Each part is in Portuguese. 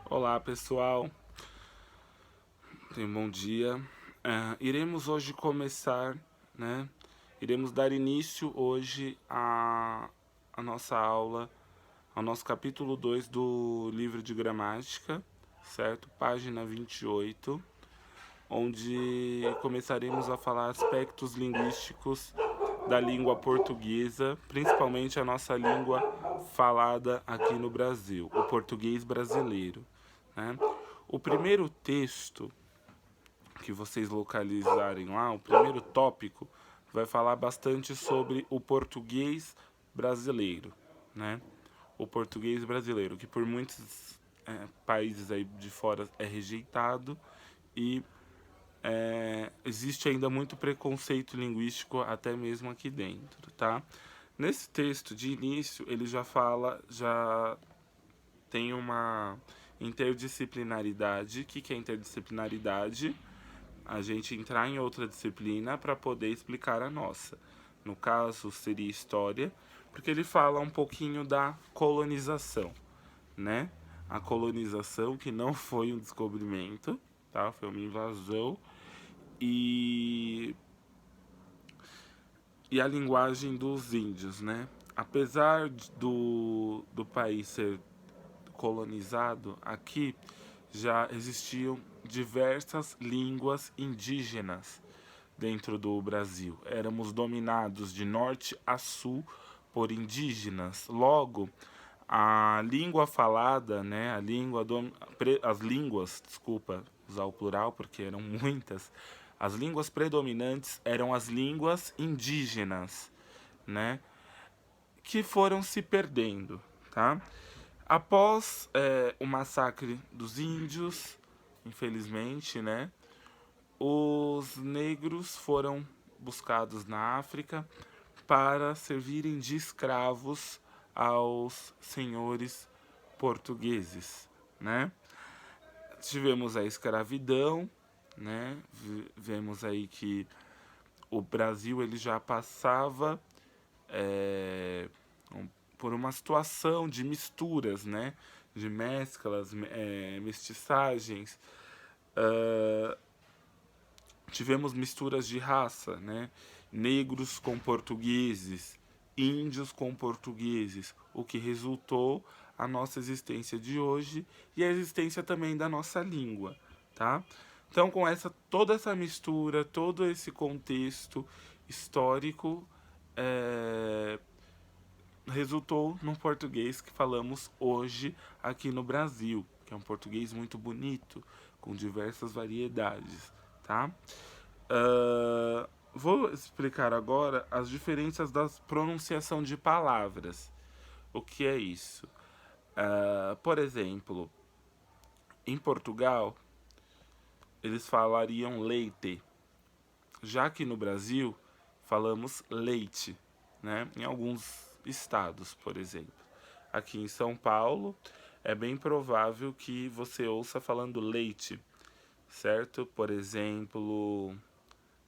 Olá pessoal, tenham um bom dia. Iremos hoje começar, né? Iremos dar início hoje à nossa aula, ao nosso capítulo 2 do livro de gramática, certo? Página 28, onde começaremos a falar aspectos linguísticos da língua portuguesa, principalmente a nossa língua falada aqui no Brasil, o português brasileiro, né? O primeiro texto que vocês localizarem lá, o primeiro tópico, vai falar bastante sobre o português brasileiro, né? O português brasileiro, que por muitos países aí de fora é rejeitado e existe ainda muito preconceito linguístico até mesmo aqui dentro, tá? Nesse texto de início, ele já fala, já tem uma interdisciplinaridade. O que é interdisciplinaridade? A gente entrar em outra disciplina para poder explicar a nossa. No caso, seria história, porque ele fala um pouquinho da colonização, né? A colonização que não foi um descobrimento, tá? Foi uma invasão e a linguagem dos índios, né? Apesar do país ser colonizado, aqui já existiam diversas línguas indígenas dentro do Brasil. Éramos dominados de norte a sul por indígenas. Logo, a língua falada, né, as línguas, desculpa usar o plural porque eram muitas, as línguas predominantes eram as línguas indígenas, né, que foram se perdendo, tá? Após o massacre dos índios, infelizmente, né, os negros foram buscados na África para servirem de escravos aos senhores portugueses, né? Tivemos a escravidão, né? Vemos aí que o Brasil ele já passava é, por uma situação de misturas, né? De mesclas, mestiçagens. Uh, Tivemos misturas de raça, né? Negros com portugueses, índios com portugueses, o que resultou a nossa existência de hoje e a existência também da nossa língua, tá? Então, com toda essa mistura, todo esse contexto histórico, resultou no português que falamos hoje aqui no Brasil, que é um português muito bonito, com diversas variedades, tá? Vou explicar agora as diferenças da pronunciação de palavras. O que é isso? Por exemplo, em Portugal, eles falariam leite, já que no Brasil falamos leite, né? Em alguns estados, por exemplo. Aqui em São Paulo, é bem provável que você ouça falando leite, certo? Por exemplo,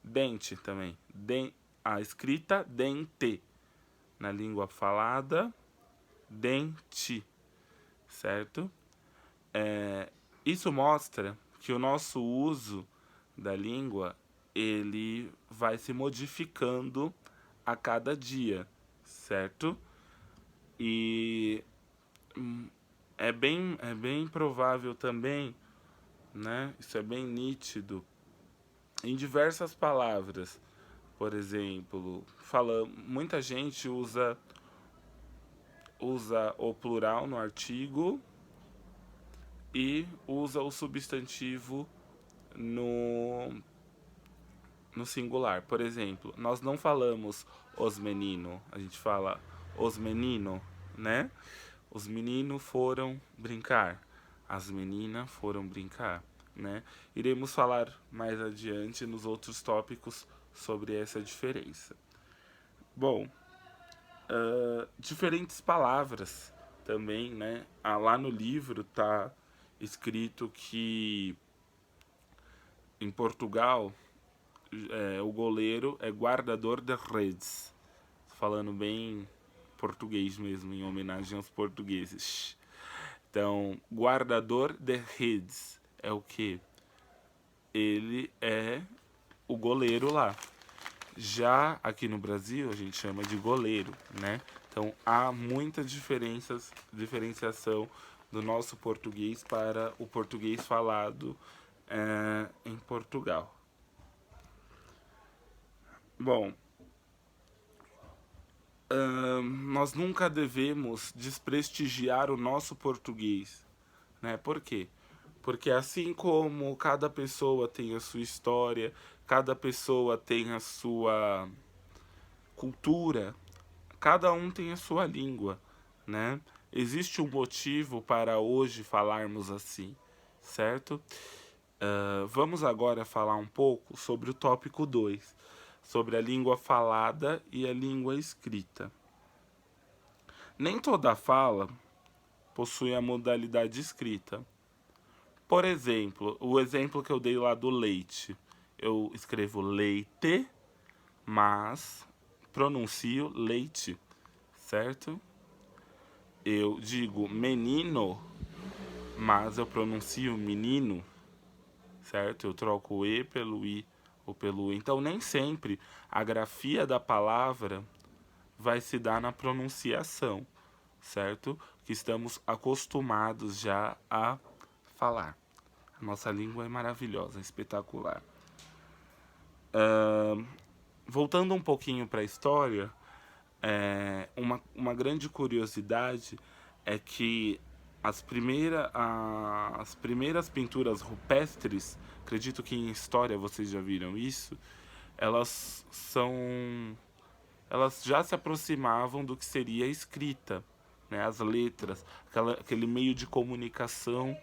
dente também. A escrita dente. Na língua falada, dente, certo? Isso mostra que o nosso uso da língua ele vai se modificando a cada dia, certo? E é bem provável também, né? Isso é bem nítido em diversas palavras. Por exemplo, muita gente usa o plural no artigo e usa o substantivo no, no singular. Por exemplo, nós não falamos os meninos, a gente fala os menino, né? Os meninos foram brincar, as meninas foram brincar, né? Iremos falar mais adiante nos outros tópicos sobre essa diferença. Bom, diferentes palavras também, né? Lá no livro tá escrito que em Portugal o goleiro é guardador de redes. Falando bem português mesmo, em homenagem aos portugueses. Então, guardador de redes é o quê? Ele é o goleiro lá. Já aqui no Brasil a gente chama de goleiro, né? Então há muita diferenciação do nosso português para o português falado em Portugal. Bom, nós nunca devemos desprestigiar o nosso português, né? Por quê? Porque assim como cada pessoa tem a sua história, cada pessoa tem a sua cultura, cada um tem a sua língua, né? Existe um motivo para hoje falarmos assim, certo? Vamos agora falar um pouco sobre o tópico 2, sobre a língua falada e a língua escrita. Nem toda fala possui a modalidade escrita. Por exemplo, o exemplo que eu dei lá do leite. Eu escrevo leite, mas pronuncio leite, certo? Eu digo menino, mas eu pronuncio menino, certo? Eu troco o E pelo I ou pelo U. Então, nem sempre a grafia da palavra vai se dar na pronunciação, certo? Que estamos acostumados já a falar. A nossa língua é maravilhosa, espetacular. Voltando um pouquinho para a história, uma grande curiosidade é que as primeiras pinturas rupestres, acredito que em história vocês já viram isso, elas já se aproximavam do que seria a escrita, né, as letras, aquele meio de comunicação,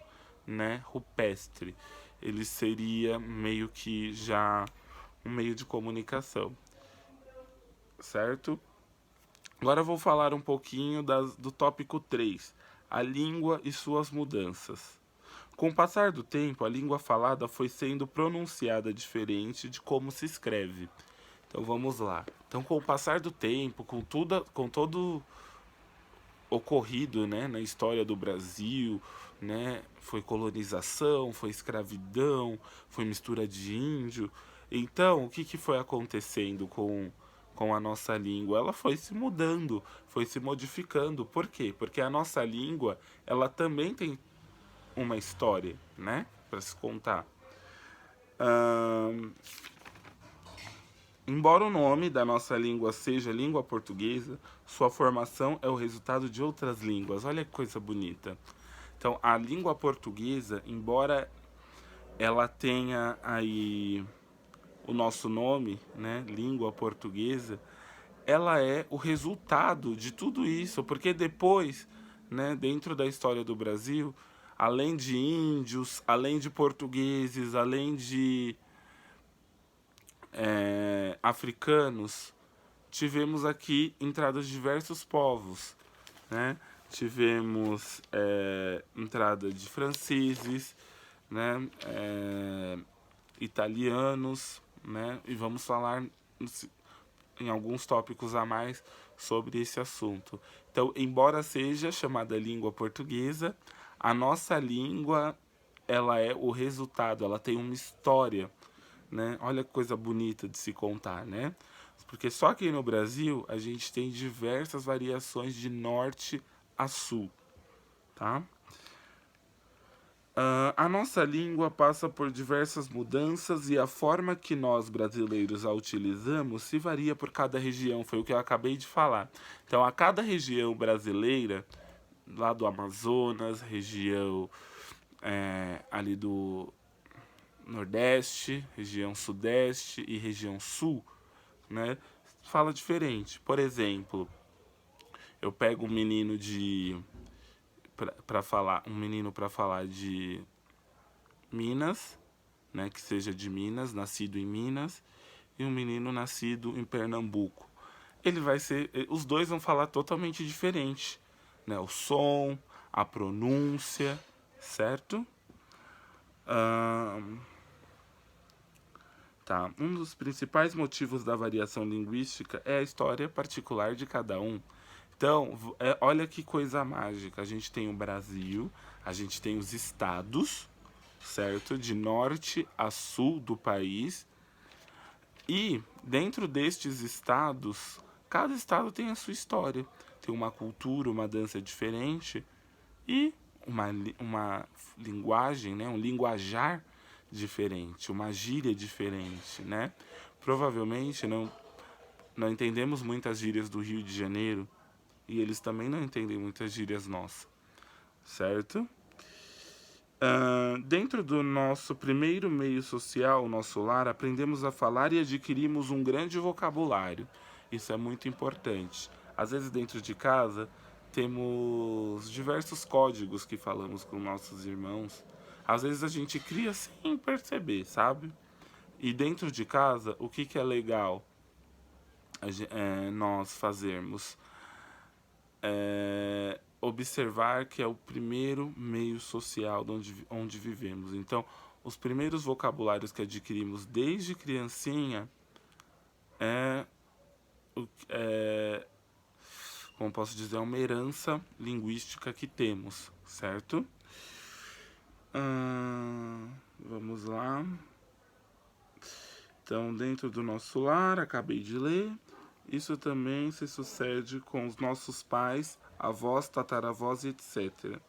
né, rupestre. Ele seria meio que já um meio de comunicação, certo? Agora eu vou falar um pouquinho do tópico 3, a língua e suas mudanças. Com o passar do tempo, a língua falada foi sendo pronunciada diferente de como se escreve. Então vamos lá. Então, com o passar do tempo, com todo ocorrido, né, na história do Brasil, né, foi colonização, foi escravidão, foi mistura de índio. Então, o que foi acontecendo com a nossa língua? Ela foi se mudando, foi se modificando. Por quê? Porque a nossa língua, ela também tem uma história, né, para se contar. Embora o nome da nossa língua seja língua portuguesa, sua formação é o resultado de outras línguas. Olha que coisa bonita. Então, a língua portuguesa, embora ela tenha aí o nosso nome, né, língua portuguesa, ela é o resultado de tudo isso, porque depois, né, dentro da história do Brasil, além de índios, além de portugueses, além de africanos, tivemos aqui entradas de diversos povos, né? Tivemos entrada de franceses, né? Italianos, né? E vamos falar em alguns tópicos a mais sobre esse assunto. Então, embora seja chamada língua portuguesa, a nossa língua, ela é o resultado, ela tem uma história, né? Olha que coisa bonita de se contar, né? Porque só aqui no Brasil a gente tem diversas variações de norte a sul, tá? A nossa língua passa por diversas mudanças e a forma que nós brasileiros a utilizamos se varia por cada região, foi o que eu acabei de falar. Então, a cada região brasileira, lá do Amazonas, região ali do Nordeste, região Sudeste e região Sul, né, fala diferente. Por exemplo, eu pego um menino para falar de Minas, né, que seja de Minas, nascido em Minas, e um menino nascido em Pernambuco. Os dois vão falar totalmente diferente, né? O som, a pronúncia, certo? Tá. Um dos principais motivos da variação linguística é a história particular de cada um. Então, olha que coisa mágica. A gente tem o Brasil, a gente tem os estados, certo? De norte a sul do país. E dentro destes estados, cada estado tem a sua história. Tem uma cultura, uma dança diferente e uma linguagem, né? Um linguajar diferente, uma gíria diferente, né? Provavelmente não entendemos muitas gírias do Rio de Janeiro e eles também não entendem muitas gírias nossas, certo? Dentro do nosso primeiro meio social, nosso lar, aprendemos a falar e adquirimos um grande vocabulário. Isso é muito importante. Às vezes, dentro de casa, temos diversos códigos que falamos com nossos irmãos. Às vezes, a gente cria sem perceber, sabe? E dentro de casa, o que é legal nós fazermos? Observar que é o primeiro meio social onde vivemos. Então, os primeiros vocabulários que adquirimos desde criancinha é como posso dizer, é uma herança linguística que temos, certo? Vamos lá. Então, dentro do nosso lar, acabei de ler, isso também se sucede com os nossos pais, avós, tataravós, etc.